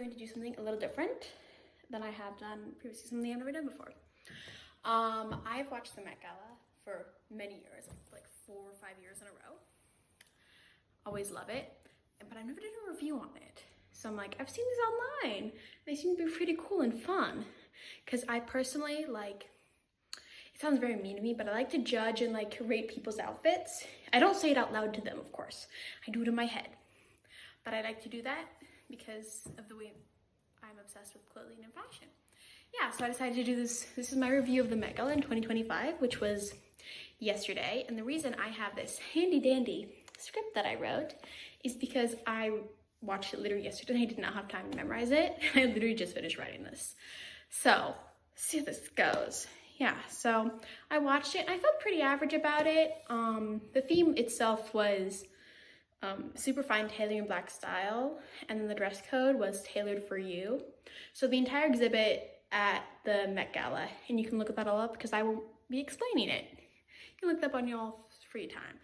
going to do something a little different than I have done previously, something I've never done before. I've watched the Met Gala for many years, like 4 or 5 years in a row. Always love it, but I've never done a review on it. So I'm like, I've seen these online. They seem to be pretty cool and fun. Because I personally like, it sounds very mean to me, but I like to judge and like rate people's outfits. I don't say it out loud to them, of course. I do it in my head. But I like to do that because of the way I'm obsessed with clothing and fashion. Yeah, so I decided to do this. This is my review of the Met Gala in 2025, which was yesterday. And the reason I have this handy dandy script that I wrote is because I watched it literally yesterday. I did not have time to memorize it. I literally just finished writing this. So, see how this goes. Yeah, so I watched it. I felt pretty average about it. The theme itself was super fine tailoring black style, and then the dress code was tailored for you. So the entire exhibit at the Met Gala, and you can look that all up because I won't be explaining it. You can look it up on your free time.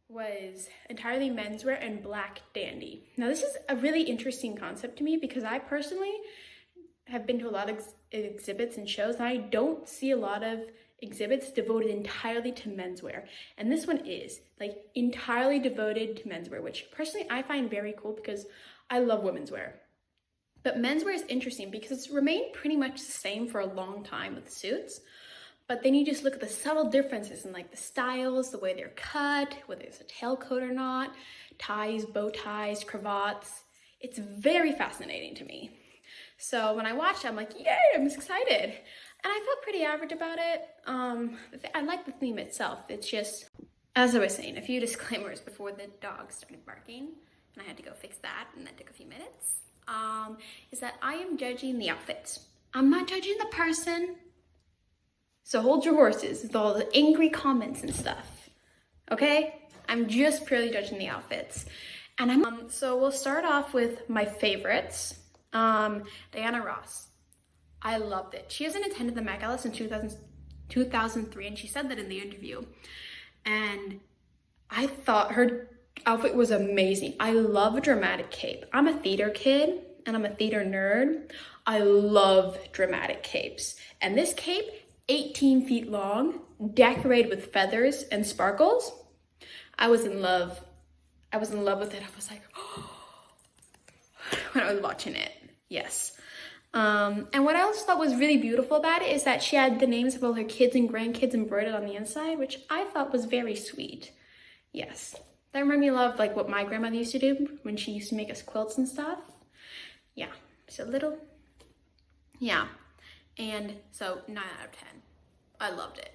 Was entirely menswear and black dandy. Now this is a really interesting concept to me because I personally have been to a lot of exhibits and shows, and I don't see a lot of exhibits devoted entirely to menswear. And this one is like entirely devoted to menswear, which personally I find very cool because I love women's wear. But menswear is interesting because it's remained pretty much the same for a long time with suits. But then you just look at the subtle differences in like the styles, the way they're cut, whether it's a tailcoat or not, ties, bow ties, cravats. It's very fascinating to me. So when I watched it, I'm like, yay, I'm excited. And I felt pretty average about it. I like the theme itself. It's just, as I was saying, a few disclaimers before the dog started barking, and I had to go fix that, and that took a few minutes, is that I am judging the outfits. I'm not judging the person. So hold your horses with all the angry comments and stuff, okay? I'm just purely judging the outfits. And so we'll start off with my favorites. Diana Ross. I loved it. She hasn't attended the Met Gala since 2003, and she said that in the interview. And I thought her outfit was amazing. I love a dramatic cape. I'm a theater kid, and I'm a theater nerd. I love dramatic capes. And this cape, 18 feet long, decorated with feathers and sparkles. I was in love. I was in love with it. I was like, oh, when I was watching it. Yes. And what I also thought was really beautiful about it is that she had the names of all her kids and grandkids embroidered on the inside, which I thought was very sweet. Yes. That reminded me of like what my grandmother used to do when she used to make us quilts and stuff. Yeah. So little. Yeah. And so 9 out of 10. I loved it.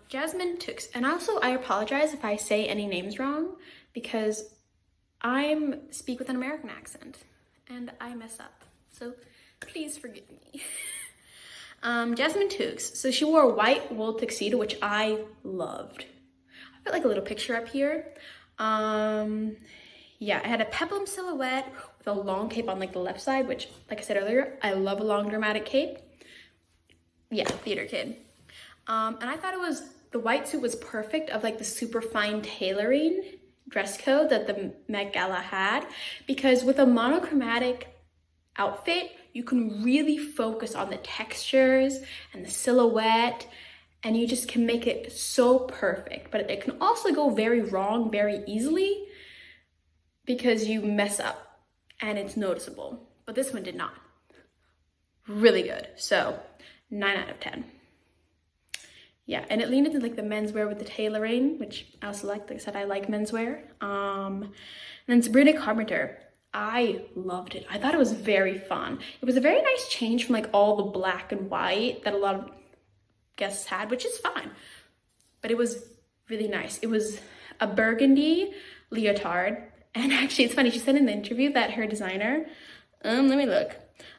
Jasmine Tux. And also I apologize if I say any names wrong because I speak with an American accent and I mess up. So please forgive me. Jasmine Tux. So she wore a white wool tuxedo, which I loved. I put like a little picture up here. Yeah, it had a peplum silhouette with a long cape on like the left side, which like I said earlier, I love a long dramatic cape. Yeah, theater kid. And I thought the white suit was perfect of like the super fine tailoring dress code that the Met Gala had, because with a monochromatic outfit, you can really focus on the textures and the silhouette, and you just can make it so perfect. But it can also go very wrong very easily because you mess up and it's noticeable. But this one did not. Really good. So 9 out of 10. Yeah, and it leaned into like the menswear with the tailoring, which I also like. Like I said, I like menswear. And then Sabrina Carpenter, I loved it. I thought it was very fun. It was a very nice change from like all the black and white that a lot of guests had, which is fine. But it was really nice. It was a burgundy leotard. And actually, it's funny, she said in the interview that her designer, let me look,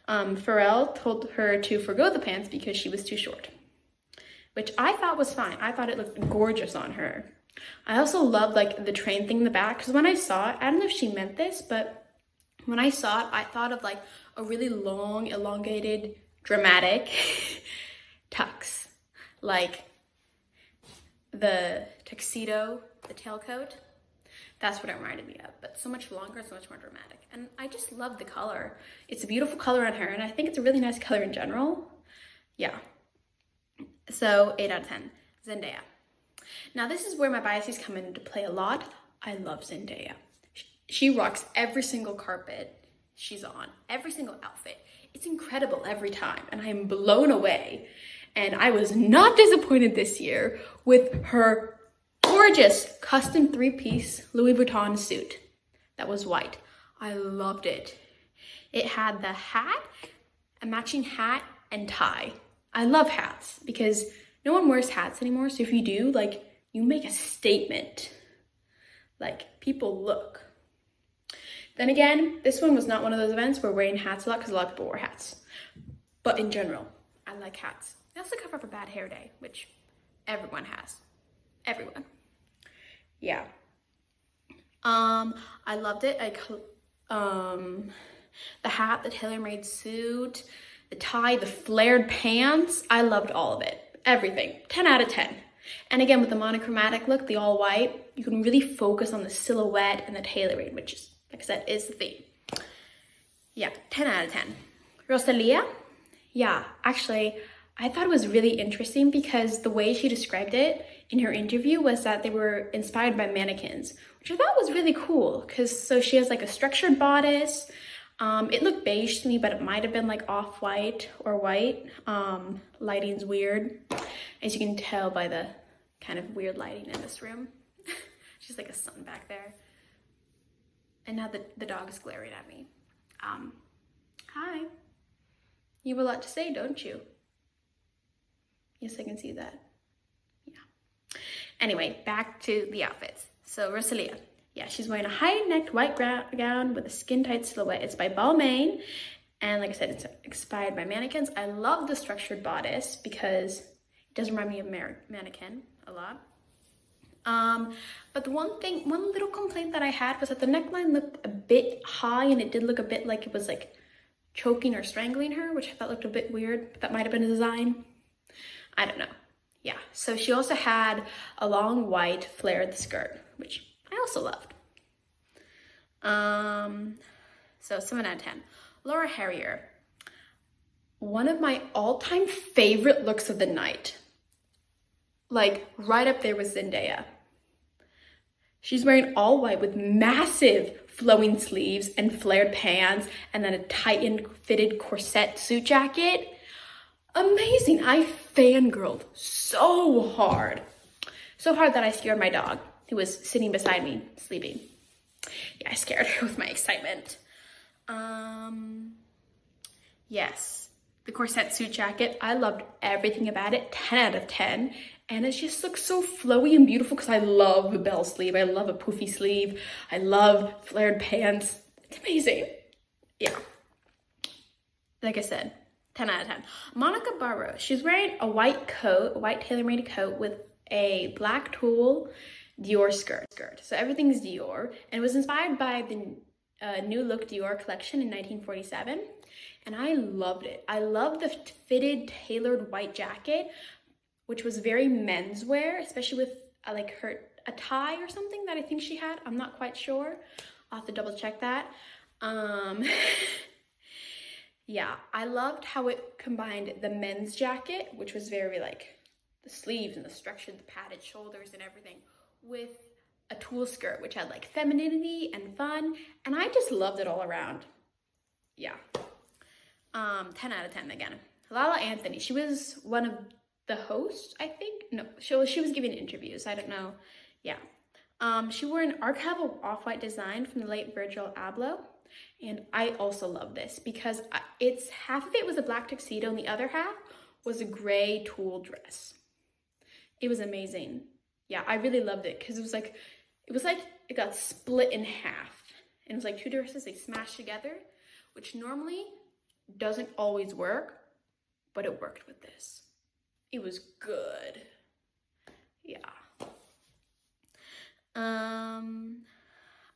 Pharrell told her to forgo the pants because she was too short, which I thought was fine. I thought it looked gorgeous on her. I also loved like the train thing in the back, because when I saw it, I don't know if she meant this, but when I saw it, I thought of like a really long, elongated, dramatic tux, like the tuxedo, the tailcoat. That's what it reminded me of, but so much longer, so much more dramatic. And I just love the color. It's a beautiful color on her, and I think it's a really nice color in general. Yeah. So 8 out of 10. Zendaya. Now this is where my biases come into play a lot. I love Zendaya. She rocks every single carpet she's on, every single outfit. It's incredible every time, and I'm blown away. And I was not disappointed this year with her gorgeous custom 3-piece Louis Vuitton suit that was white. I loved it. It had the hat, a matching hat, and tie. I love hats because no one wears hats anymore. So if you do, like, you make a statement. Like, people look. Then again, this one was not one of those events where wearing hats a lot because a lot of people wore hats. But in general, I like hats. They also cover up a bad hair day, which everyone has. Everyone. Yeah. I loved it. The hat, the tailor-made suit, the tie, the flared pants. I loved all of it. Everything. 10 out of 10. And again, with the monochromatic look, the all white, you can really focus on the silhouette and the tailoring, which is, like I said, is the theme. Yeah, 10 out of 10. Rosalia? Yeah, actually, I thought it was really interesting because the way she described it in her interview was that they were inspired by mannequins, which I thought was really cool because so she has like a structured bodice. It looked beige to me, but it might have been like off-white or white. Lighting's weird, as you can tell by the kind of weird lighting in this room. She's like a sun back there. And now the dog is glaring at me. Hi. You have a lot to say, don't you? Yes, I can see that. Yeah. Anyway, back to the outfits. So Rosalia. Yeah, she's wearing a high-necked white gown with a skin-tight silhouette. It's by Balmain. And like I said, it's inspired by mannequins. I love the structured bodice because it does remind me of mannequin a lot. But the one little complaint that I had was that the neckline looked a bit high and it did look a bit like it was like choking or strangling her, which I thought looked a bit weird. That might have been a design. I don't know. Yeah, so she also had a long white flared skirt, which I also loved. So 7 out of 10. Laura Harrier. One of my all-time favorite looks of the night. Like right up there with Zendaya. She's wearing all white with massive flowing sleeves and flared pants and then a tightened fitted corset suit jacket. Amazing. I fangirled so hard. So hard that I scared my dog, who was sitting beside me, sleeping. Yeah, I scared her with my excitement. Yes, the corset suit jacket. I loved everything about it. 10 out of 10. And it just looks so flowy and beautiful because I love a bell sleeve. I love a poofy sleeve. I love flared pants. It's amazing. Yeah. Like I said, 10 out of 10. Monica Barrow. She's wearing a white coat, a white tailor-made coat with a black tulle Dior skirt. So everything's Dior. And it was inspired by the New Look Dior collection in 1947. And I loved it. I loved the fitted, tailored white jacket, which was very menswear, especially with like a tie or something that I think she had. I'm not quite sure. I'll have to double check that. Yeah, I loved how it combined the men's jacket, which was very like the sleeves and the structure, the padded shoulders and everything, with a tulle skirt, which had like femininity and fun. And I just loved it all around. Yeah. 10 out of 10 again. Lala Anthony, she was one of the hosts, I think. No, she was giving interviews. I don't know. Yeah. She wore an archival off-white design from the late Virgil Abloh. And I also love this because it's half of it was a black tuxedo and the other half was a gray tulle dress. It was amazing. Yeah, I really loved it because it was like it got split in half. And it was like two dresses, they smashed together, which normally doesn't always work, but it worked with this. It was good. Yeah.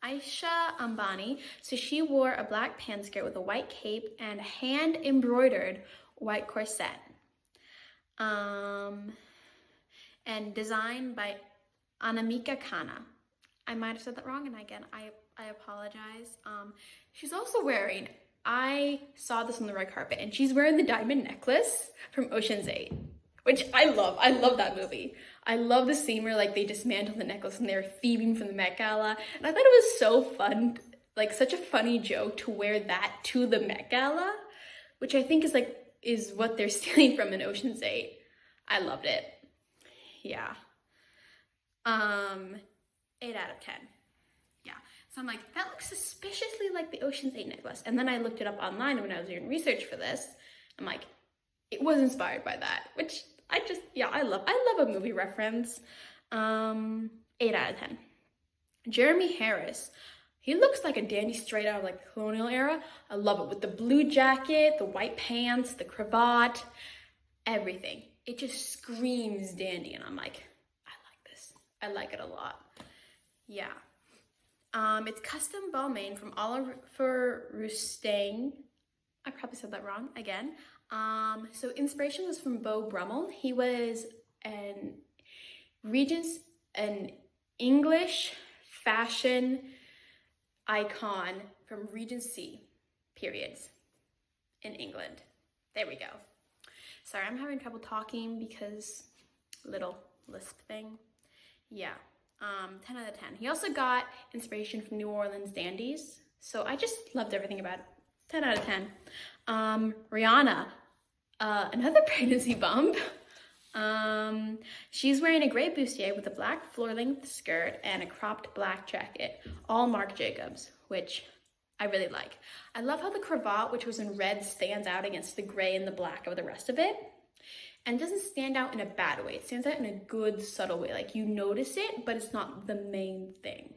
Aisha Ambani. So she wore a black pantskirt with a white cape and a hand-embroidered white corset. And designed by Anamika Khanna. I might have said that wrong, and again, I apologize. She's also wearing, I saw this on the red carpet, and she's wearing the diamond necklace from Ocean's 8, which I love. I love that movie. I love the scene where like they dismantle the necklace and they're thieving from the Met Gala, and I thought it was so fun, like such a funny joke to wear that to the Met Gala, which I think is what they're stealing from in Ocean's 8. I loved it. Yeah. 8 out of 10. Yeah. So I'm like, that looks suspiciously like the Ocean's 8 necklace. And then I looked it up online when I was doing research for this. I'm like, it was inspired by that, which I love a movie reference. 8 out of 10. Jeremy Harris. He looks like a dandy straight out of like the colonial era. I love it with the blue jacket, the white pants, the cravat, everything. It just screams dandy, and I'm like, I like this. I like it a lot. Yeah. It's custom Balmain from Oliver Rousteing. I probably said that wrong again. So inspiration was from Beau Brummel. He was an English fashion icon from Regency periods in England. There we go. Sorry, I'm having trouble talking because little lisp thing. Yeah. 10 out of 10. He also got inspiration from New Orleans dandies. So I just loved everything about it. 10 out of 10. Rihanna, another pregnancy bump. She's wearing a gray bustier with a black floor-length skirt and a cropped black jacket, all Marc Jacobs, which I really like. I love how the cravat, which was in red, stands out against the gray and the black of the rest of it. And doesn't stand out in a bad way. It stands out in a good, subtle way. Like, you notice it, but it's not the main thing,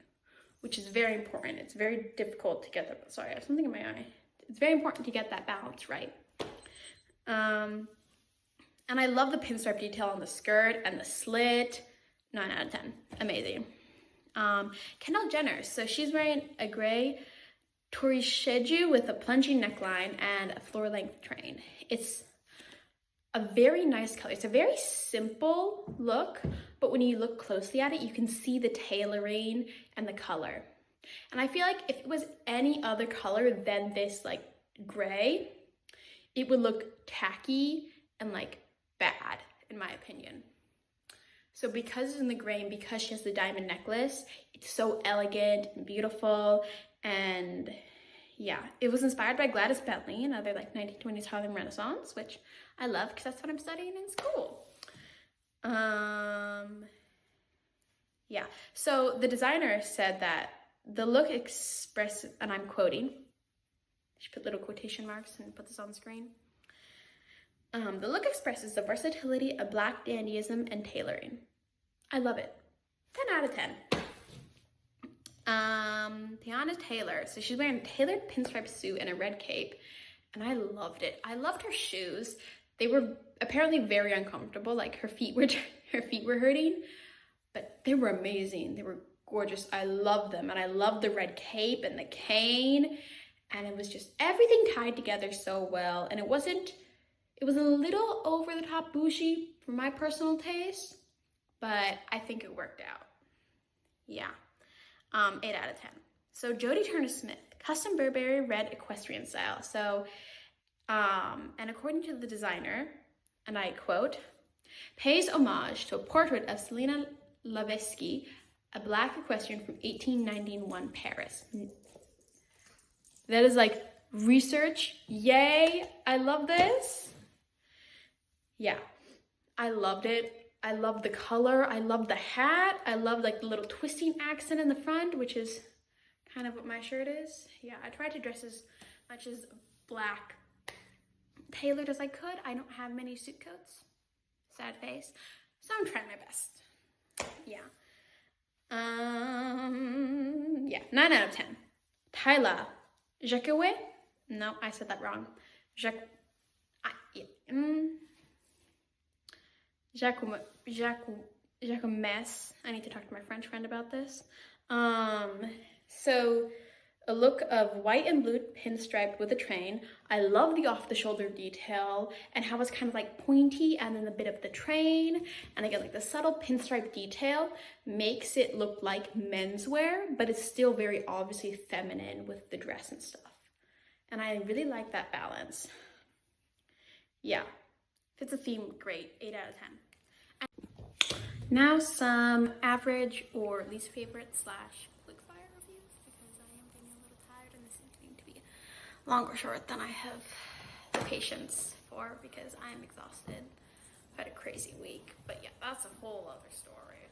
which is very important. It's very difficult to get that. Sorry, I have something in my eye. It's very important to get that balance right. And I love the pinstripe detail on the skirt and the slit. 9 out of 10. Amazing. Kendall Jenner. So she's wearing a gray torisheju with a plunging neckline and a floor-length train. It's a very nice color. It's a very simple look, but when you look closely at it, you can see the tailoring and the color. And I feel like if it was any other color than this like gray, it would look tacky and like bad, in my opinion. So because it's in the gray and because she has the diamond necklace, it's so elegant and beautiful. And yeah, it was inspired by Gladys Bentley, another like 1920s Harlem Renaissance, which I love because that's what I'm studying in school. Yeah, so the designer said that the look expresses, and I'm quoting, I should put little quotation marks and put this on the screen. The look expresses the versatility of black dandyism and tailoring. I love it. 10 out of 10. Tiana Taylor. So she's wearing a tailored pinstripe suit and a red cape, and I loved it. I loved her shoes. They were apparently very uncomfortable. Like her feet were hurting, but they were amazing. They were gorgeous. I loved them, and I loved the red cape and the cane, and it was just everything tied together so well. And it was a little over the top bougie for my personal taste, but I think it worked out. Yeah. 8 out of 10. So Jodie Turner-Smith, custom Burberry red equestrian style. So, and according to the designer, and I quote, pays homage to a portrait of Selena Lavesky, a black equestrian from 1891 Paris. That is like research. Yay. I love this. Yeah, I loved it. I love the color. I love the hat. I love like the little twisting accent in the front, which is kind of what my shirt is. Yeah, I tried to dress as much as black tailored as I could. I don't have many suit coats. Sad face. So I'm trying my best. Yeah. Yeah, 9 out of 10. Tyla Jacquet. No, I said that wrong. Jacquemes. I need to talk to my French friend about this. So a look of white and blue pinstriped with a train. I love the off-the-shoulder detail and how it's kind of like pointy and then a bit of the train. And again, like the subtle pinstripe detail makes it look like menswear, but it's still very obviously feminine with the dress and stuff. And I really like that balance. Yeah, fits the theme great, 8 out of 10. Now some average or least favorite slash quickfire reviews, because I am getting a little tired and this is going to be long or short than I have the patience for, because I'm exhausted. I've had a crazy week, but yeah, that's a whole other story.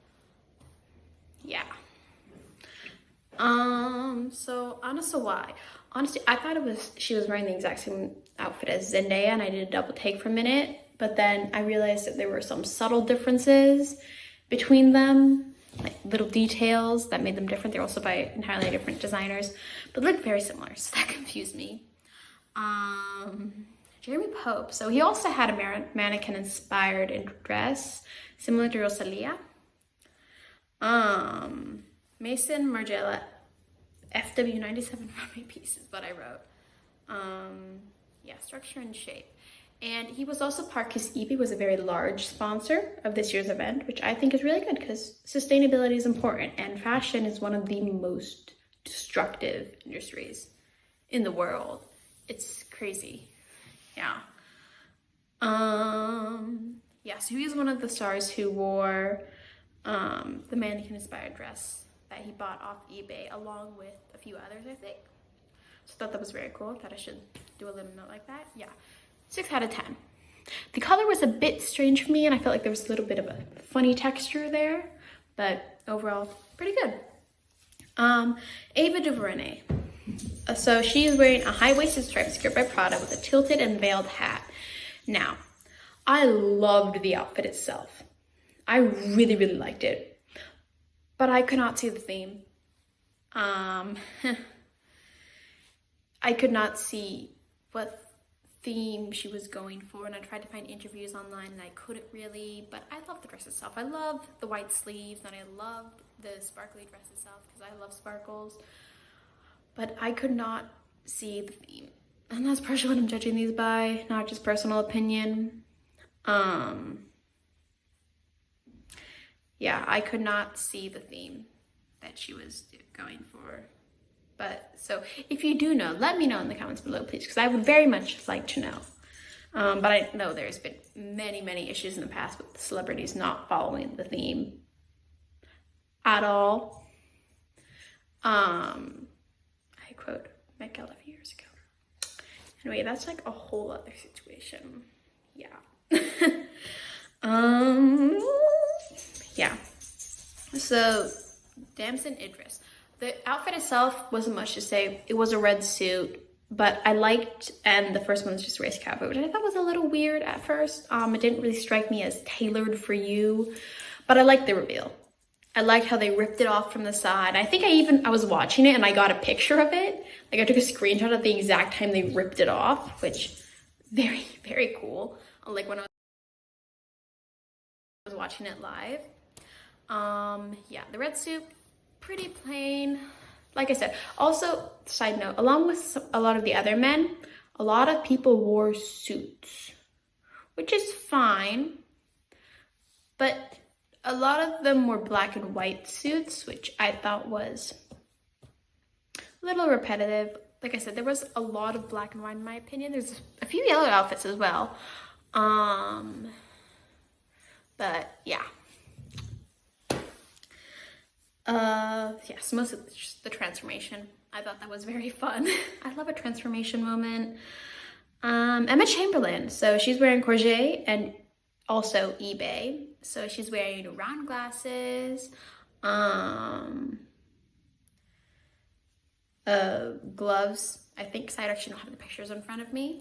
Yeah. So honestly, why? Honestly, I thought she was wearing the exact same outfit as Zendaya, and I did a double take for a minute, but then I realized that there were some subtle differences between them, like little details that made them different. They're also by entirely different designers, but looked very similar, so that confused me. Jeremy Pope, so he also had a mannequin inspired dress similar to Rosalia. Mason Margiela, FW97 runway piece is what I wrote. Yeah, structure and shape. And he was also, Parkis eBay was a very large sponsor of this year's event, which I think is really good because sustainability is important and fashion is one of the most destructive industries in the world. It's crazy. Yeah. Yeah, so he was one of the stars who wore the mannequin inspired dress that he bought off eBay along with a few others, I think. So I thought that was very cool. I thought I should do a little note like that. Yeah, 6 out of 10. The color was a bit strange for me and I felt like there was a little bit of a funny texture there, but overall pretty good. Ava DuVernay. So she is wearing a high-waisted striped skirt by Prada with a tilted and veiled hat. Now, I loved the outfit itself. I really, really liked it, but I could not see the theme. I could not see what theme she was going for, and I tried to find interviews online and I couldn't really, but I love the dress itself. I love the white sleeves and I love the sparkly dress itself because I love sparkles, but I could not see the theme. And that's partially what I'm judging these by, not just personal opinion. Yeah, I could not see the theme that she was going for. But so if you do know, let me know in the comments below, please, because I would very much like to know. But I know there's been many, many issues in the past with celebrities not following the theme at all. I quote Met Gala a few years ago. Anyway, that's like a whole other situation. Yeah. Yeah. So, Damson Idris. The outfit itself wasn't much to say. It was a red suit, but I liked, and the first one was just a race cowboy, which I thought was a little weird at first. It didn't really strike me as tailored for you, but I liked the reveal. I liked how they ripped it off from the side. I think I was watching it and I got a picture of it. Like I took a screenshot at the exact time they ripped it off, which very, very cool. Like when I was watching it live. Yeah, the red suit, pretty plain. Like I said, also, side note, along with a lot of the other men, a lot of people wore suits, which is fine, but a lot of them were black and white suits, which I thought was a little repetitive. Like I said, there was a lot of black and white in my opinion. There's a few yellow outfits as well. But yeah. Yes, most of the transformation. I thought that was very fun. I love a transformation moment. Emma Chamberlain. So she's wearing corset and also eBay. So she's wearing round glasses, gloves. I think, because I actually don't have the pictures in front of me.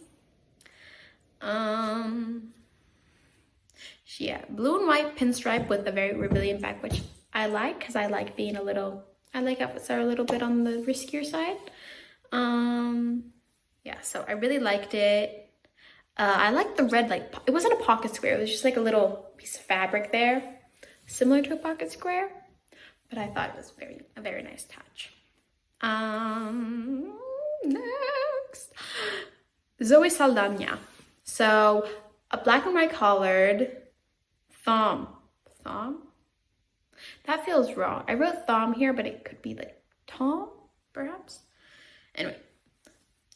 Yeah, blue and white pinstripe with a very rebellion back, which I like because I like being I like outfits that are a little bit on the riskier side. Yeah, so I really liked it. I liked the red, like, it wasn't a pocket square. It was just like a little piece of fabric there, similar to a pocket square. But I thought it was a very nice touch. Next. Zoe Saldana. So a black and white collared thumb. Thumb? That feels wrong. I wrote thumb here, but it could be like Tom, perhaps? Anyway.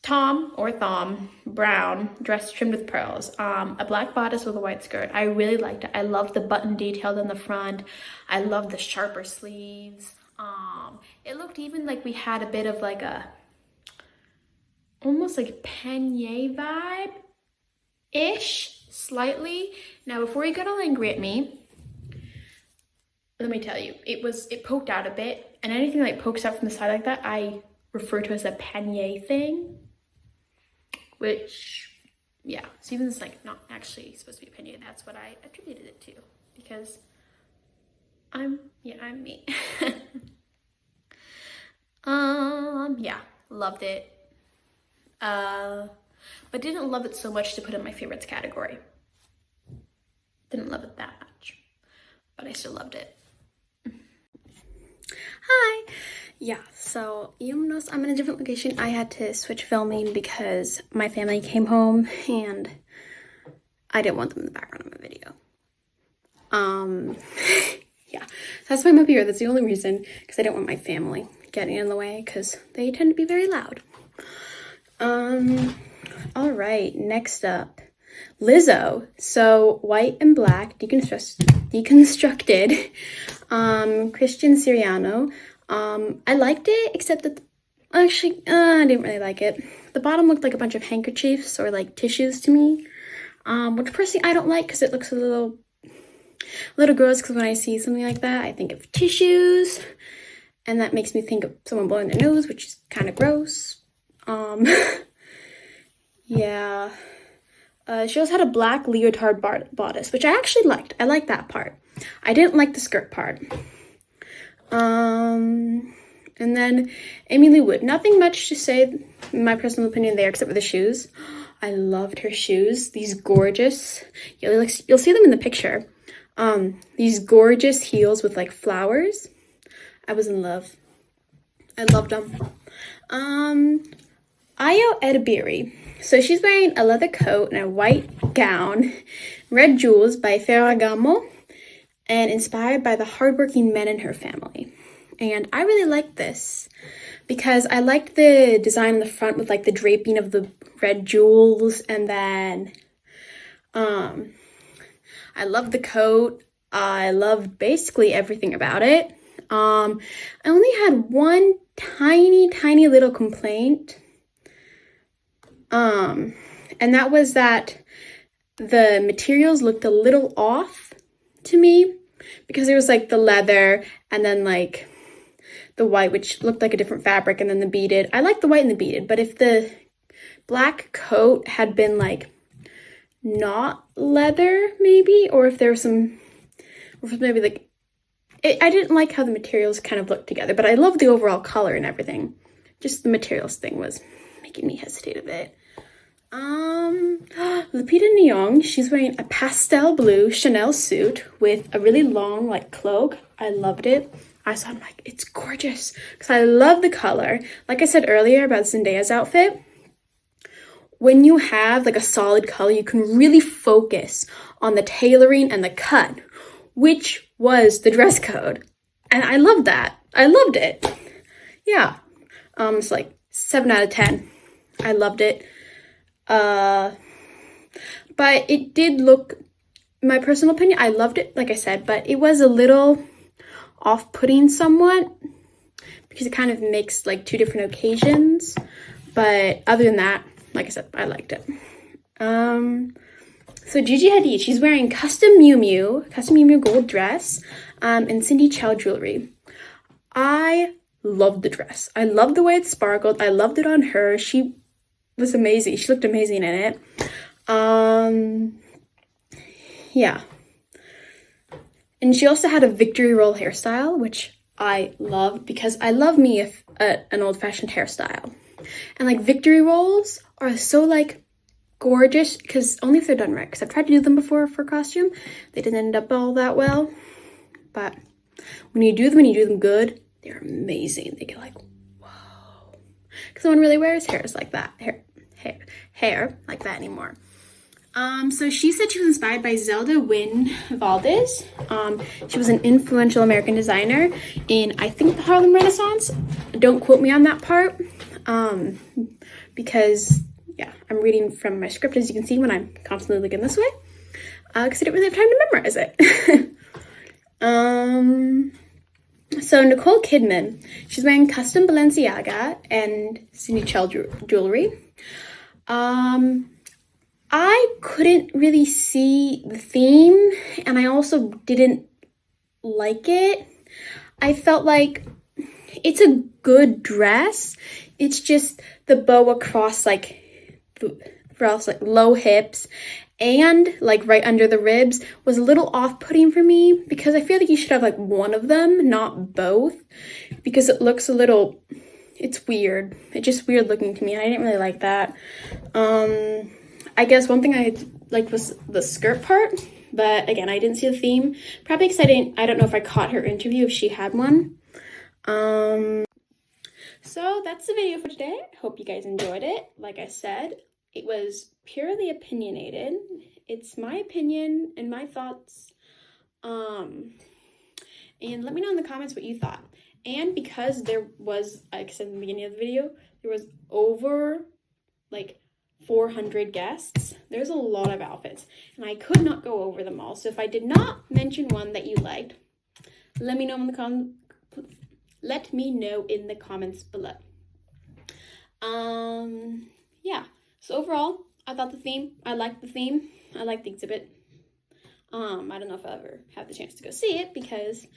Tom or thumb, brown, dress trimmed with pearls. A black bodice with a white skirt. I really liked it. I loved the button detailed in the front. I loved the sharper sleeves. It looked even like we had a bit of like a, almost like pannier vibe-ish, slightly. Now, before you get all angry at me, let me tell you, it poked out a bit, and anything that pokes out from the side like that, I refer to as a pannier thing. Which, yeah, so even though it's like not actually supposed to be a pannier, that's what I attributed it to, because I'm me. Yeah, loved it. But didn't love it so much to put in my favorites category. Didn't love it that much, but I still loved it. Hi. Yeah, so you notice I'm in a different location. I had to switch filming because my family came home and I didn't want them in the background of my video. Yeah, that's why I'm up here. That's the only reason, because I didn't want my family getting in the way because they tend to be very loud. All right, next up, Lizzo. So white and black, deconstructed, Christian Siriano. I liked it, except that, I didn't really like it. The bottom looked like a bunch of handkerchiefs or like tissues to me, which personally I don't like because it looks a little gross, because when I see something like that, I think of tissues, and that makes me think of someone blowing their nose, which is kind of gross. Yeah. She also had a black leotard bodice, which I actually liked. I liked that part. I didn't like the skirt part. And then Amy Lee Wood. Nothing much to say, in my personal opinion, there, except for the shoes. I loved her shoes. These gorgeous, you'll see them in the picture. These gorgeous heels with like flowers. I was in love. I loved them. Ayo Edebiri. So she's wearing a leather coat and a white gown, red jewels by Ferragamo, and inspired by the hardworking men in her family. And I really liked this because I liked the design in the front with like the draping of the red jewels, and then I loved the coat. I loved basically everything about it. I only had one tiny little complaint. And that was that the materials looked a little off to me, because there was like the leather and then like the white, which looked like a different fabric, and then the beaded. I like the white and the beaded, but if the black coat had been like not leather maybe, or if there was some, or maybe like, I didn't like how the materials kind of looked together, but I love the overall color and everything. Just the materials thing was making me hesitate a bit. Lupita Nyong, she's wearing a pastel blue Chanel suit with a really long like cloak. I loved it. I saw it, I'm like, it's gorgeous, because I love the color. Like I said earlier about Zendaya's outfit, when you have like a solid color, you can really focus on the tailoring and the cut, which was the dress code. And I loved that. I loved it. Yeah. It's like 7 out of 10. I loved it. But it did look, in my personal opinion, I loved it, like I said, but it was a little off-putting somewhat, because it kind of makes like two different occasions. But other than that, like I said, I liked it. So Gigi Hadid, she's wearing custom Miu Miu gold dress, and Cindy Chow jewelry. I loved the dress. I loved the way it sparkled. I loved it on her. She was amazing. She looked amazing in it. Yeah. And she also had a victory roll hairstyle, which I loved, because I love me an old-fashioned hairstyle. And like victory rolls are so like gorgeous, because only if they're done right, because I've tried to do them before for costume. They didn't end up all that well, but when you do them good, they're amazing. They get like, wow. because no one really wears hairs like that, hair like that anymore. So she said she was inspired by Zelda Wynn Valdez. She was an influential American designer in, I think, the Harlem Renaissance. Don't quote me on that part, because, yeah, I'm reading from my script, as you can see, when I'm constantly looking this way, because I didn't really have time to memorize it. So Nicole Kidman, she's wearing custom Balenciaga and Cindy jewelry. I couldn't really see the theme, and I also didn't like it. I felt like it's a good dress. It's just the bow across low hips and like right under the ribs was a little off-putting for me, because I feel like you should have like one of them, not both, because it looks a little, it's weird. It's just weird looking to me, and I didn't really like that. I guess one thing I liked was the skirt part, but again, I didn't see the theme. Probably because I don't know if I caught her interview, if she had one. So that's the video for today. Hope you guys enjoyed it. Like I said, it was purely opinionated. It's my opinion and my thoughts. And let me know in the comments what you thought. And because there was, like I said in the beginning of the video, there was over like 400 guests. There's a lot of outfits, and I could not go over them all. So if I did not mention one that you liked, let me know in the comments below. Yeah. So overall, I liked the theme. I liked the exhibit. I don't know if I'll ever have the chance to go see it because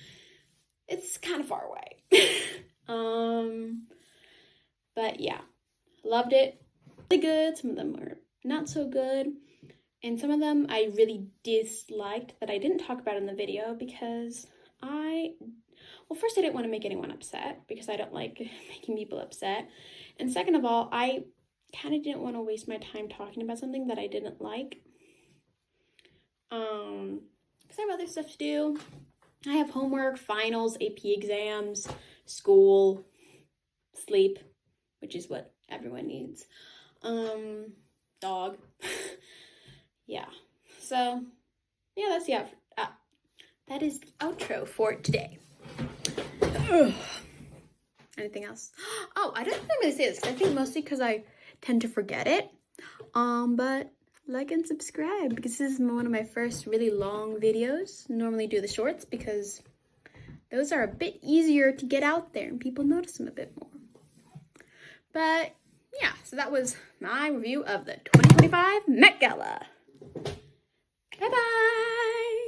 it's kind of far away. But yeah, loved it. Really good. Some of them were not so good, and some of them I really disliked that I didn't talk about in the video because first, I didn't want to make anyone upset because I don't like making people upset, and second of all, I kind of didn't want to waste my time talking about something that I didn't like, because I have other stuff to do. I have homework, finals, AP exams, school, sleep, which is what everyone needs. Dog. Yeah. So, yeah, that's the that is the outro for today. Ugh. Anything else? Oh, I don't really say this, because I think mostly because I tend to forget it. But like and subscribe, because this is one of my first really long videos. Normally do the shorts because those are a bit easier to get out there and people notice them a bit more. But yeah, so that was my review of the 2025 Met Gala. Bye-bye!